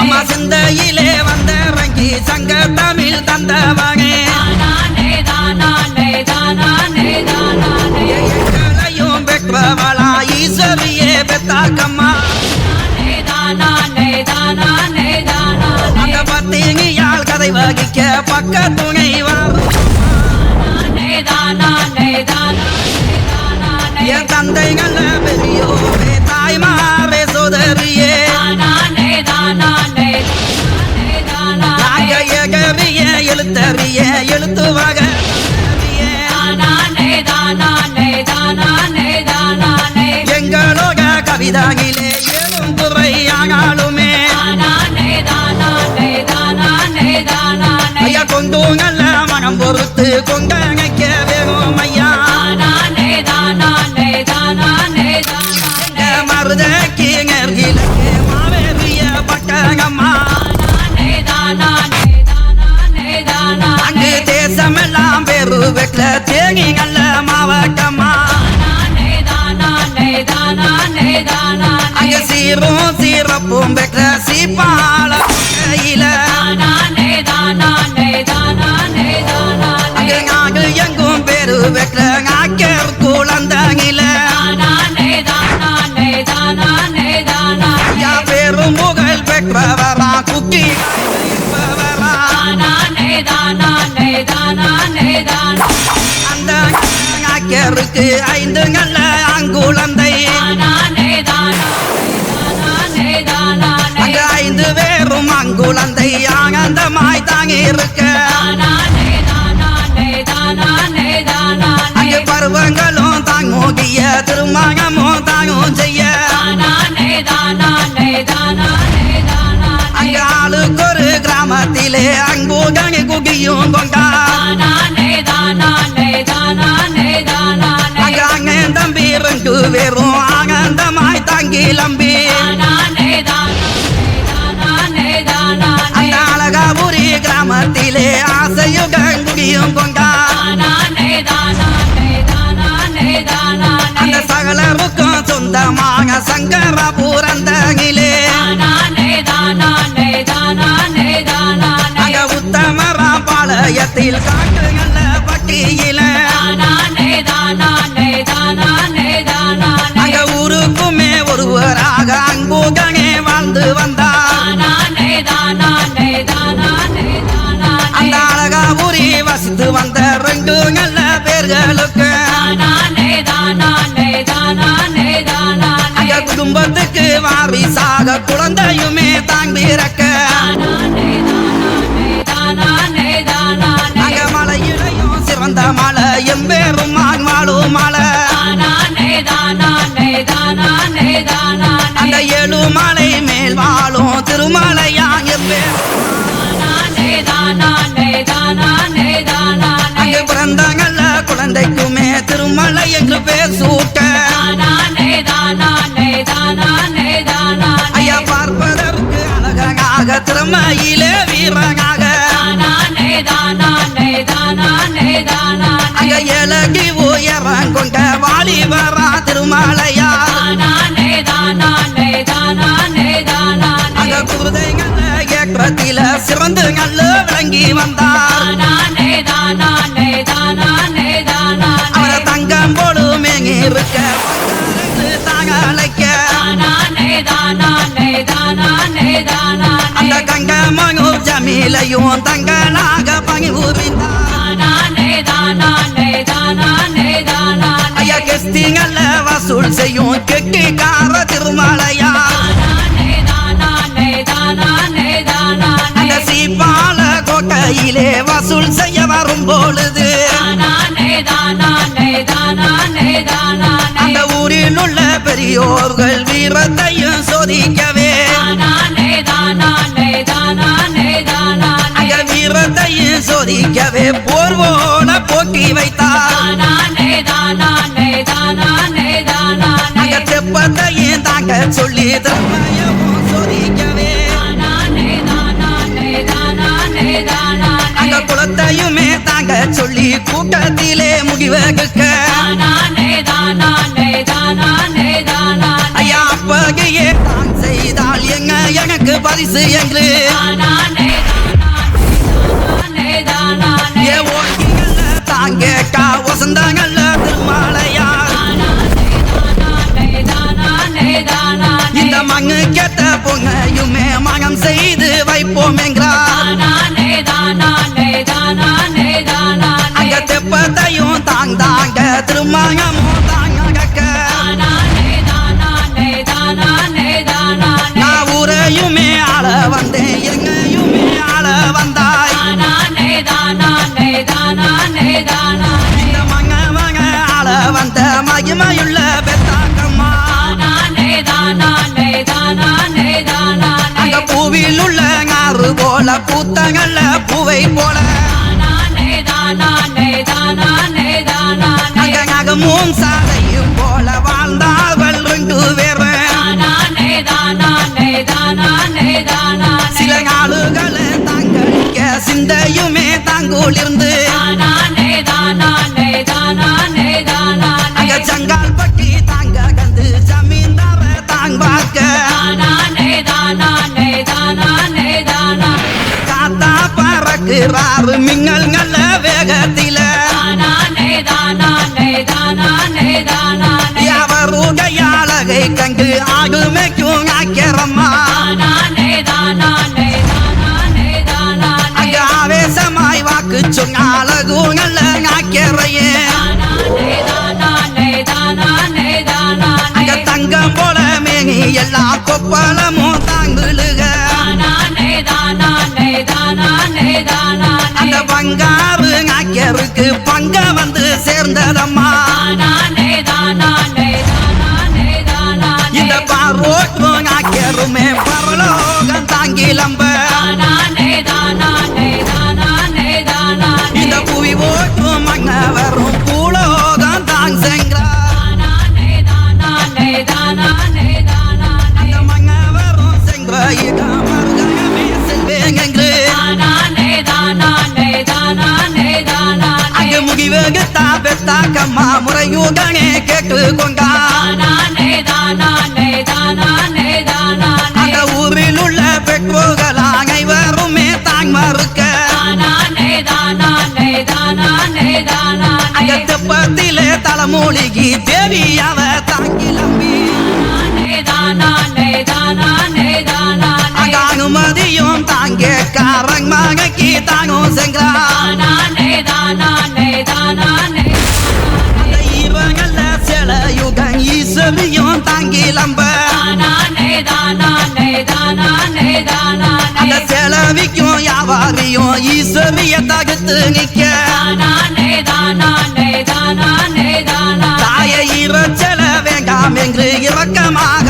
அம்மா சிந்தையிலே வந்தறங்கி சங்க தமிழ் தந்தவனே எங்களையும் பெற்றவளா ஈஸ்வரியே பெத்தாக்கம்மா அந்த பத்தினியால் கதை வகிக்க பக்க துணை என் தந்தைகள் பெரியோரே தாய்மாரே சோதரியே எகவிய எழுத்தறிய எழுத்துவாக எங்களோட கவிதாகிலே ஏழும் துறை ஆனாலுமே ஐயா கொண்டூங்கல்ல மனம் பொறுத்து கொண்டனைக்க வேணும் ஐயா மருதக்கு நெருகிலக்கு மாவேறிய பட்டகம்மா அங்கு தேசமெல்லாம் பெரு வெட்ட தேங்கி நல்ல மாவட்டம்மா அங்கு சீரும் சீரப்பும் பெற்ற சீப்பாள கையில அங்கு நாடு எங்கும் பெரு வெற்ற நாக்கர் குழந்தங்கில பெரும் புகழ் பெற்றவரா குக்கி அந்த நாக்கருக்கு 5 நல்ல அங்குழந்தை அங்கு 5 பேரும் அங்குழந்தை ஆனந்தமாய் தாங்கி இருக்க அங்கு பருவங்களும் தாங்கோகிய திருமணமும் தாங்கும் செய்ய அங்கு ஆளுக்கு ஒரு கிராமத்திலே அங்குகனி குகியும் கொண்டா அங்கு அங்கன் தம்பி 2 பேரும் ஆனந்தமாய் தாங்கி லம்பி அந்த அழகாபுரி கிராமத்திலே ஆசையுடன் குடியும் கொண்டா அந்த சகலருக்கும் சொந்தமாக சங்கரபுரந்தகிலே அங்க உத்தமரா பாளையத்தில் காட்டுகள்ல பட்டியில அங்க ஊருக்குமே ஒருவராக அன்புகனே வாழ்ந்து வந்தார் அந்த அழகாபுரி வசித்து வந்த 2 நல்ல பேர்களுக்கு அங்க குடும்பத்துக்கு வாரிசாக குழந்தையுமே தாங்கிரக்க அங்க மலையிலையும் சிறந்த மலை எம்பேரும் வாழும் மலை அந்த 7 மலை மேல் வாழும் திருமலையா அங்கு பிறந்தங்கள்ல குழந்தைக்குமே திருமலை என்று பேர் சூட்ட ஐயா பார்ப்பதற்கு அழகாக திறமையிலே வீரனாக அங்க இலகி உயரம் கொண்ட வாலிபரா திருமலையா அங்க குருதைகள் ஏற்றத்தில சிறந்து நல்ல விளங்கி வந்தார் அவரை தங்கம் போலுமே இருக்க தாகலைக்க அந்த கங்க மனு ஜமீலையும் தங்களாக பணிபுரிந்தார் ஐயா கெஸ்திங்கல்ல வசூல் செய்யும் கெட்டிக்கார திருமலையா அந்த சீப்பால கோட்டையிலே வசூல் செய்ய வரும் பொழுது அந்த ஊரில் உள்ள பெரியோர்கள் வீரத்தையும் சோதிக்கவே அங்க வீரத்தையும் சோதிக்கவே போர்வோல போட்டி வைத்தார் அங்க தெப்பத்தையும் தாங்க சொல்லி தர்மயமும் சோதிக்கவே அங்க குளத்தையுமே தாங்க சொல்லி கூட்டத்திலே முடிவகுக்க ஐயா அப்பகையே தான் செய்தார் பரிசு என்று தாங்க கா வசந்தாங்கல்ல திருமாலையார் இந்த மங்கு கேட்ட பொங்கையுமே மகம் செய்து வைப்போம் என்றார் அங்க தெப்பத்தையும் தாங்க திருமணமும் தாங்க நான் ஊரையுமே ஆள வந்தேன் இருங்கையுமே ஆள வந்தாய் இந்த மங்க ஆள வந்த மகிமையுள்ள பெத்தாக்கம்மா அங்க பூவில் உள்ள ஞாறு போல பூத்தங்கள்ல பூவை போல அங்க நகமும் சாதையும் போல வாழ்ந்தார்கள் ரெண்டு பேரு சில நாளுகள் தாங்களிக்க சிந்தையுமே தாங்கூலிருந்து அங்க சங்கால் பட்டி தாங்க கந்து ஜமீன்தார தாங்க பார்க்க காத்தா பறக்குறாரு மின்னல் நல்ல வேகத்தில அவருடைய அழகை கண்டு ஆடுமைக்கும் ஆக்கிறம்மா அங்க ஆவேசமாய் வாக்கு சொன்ன அழகும் நல்ல ஆக்கிறையே அங்க தங்கம் போல மேனி எல்லா கொப்பளமும் தாங்குலுக அந்த பங்காறு ஆக்கியருக்கு பங்க வந்து சேர்ந்ததம்மா இந்த பார்வோட்டும் ஆக்கியருமே பரலோகம் தாங்கிலம்ப இந்த புவி ஓட்டும் மன்னவரும் பூலோகம் தாங் செங்கிறார் அந்த மன்னவரும் செங்கிறாயிடம் செல்வேங்க அங்கு முகிவகுத்தா பெத்தாக்கம்மா முறையுடனே கேட்டு கொண்டா அந்த ஊரில் உள்ள பெற்றோர்கள் அனைவருமே தாங் மறுக்க அங்க தெப்பத்திலே தலைமூலிகி தேவியாவ தாங்கிலம்பி அங்க அனுமதியும் தாங்க காரங் மகக்கி தானும் செங்கிறார் அந்த ஈரங்கல்ல செலையுடன் ஈஸ்வரியும் தாங்கிலம்ப அந்த செலவிக்கும் யாவாரியும் ஈஸ்வரிய தகுத்து நிக்க தாய இறச்சல வேண்டாம் என்று இரக்கமாக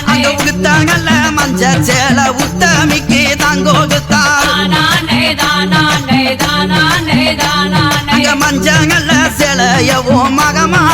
அங்க உடுத்தாங்கல்ல மஞ்ச சேல உத்தமிக்கு தாங்கோடுத்தார் அங்க மஞ்சங்கல்ல சேலையவும் மகமா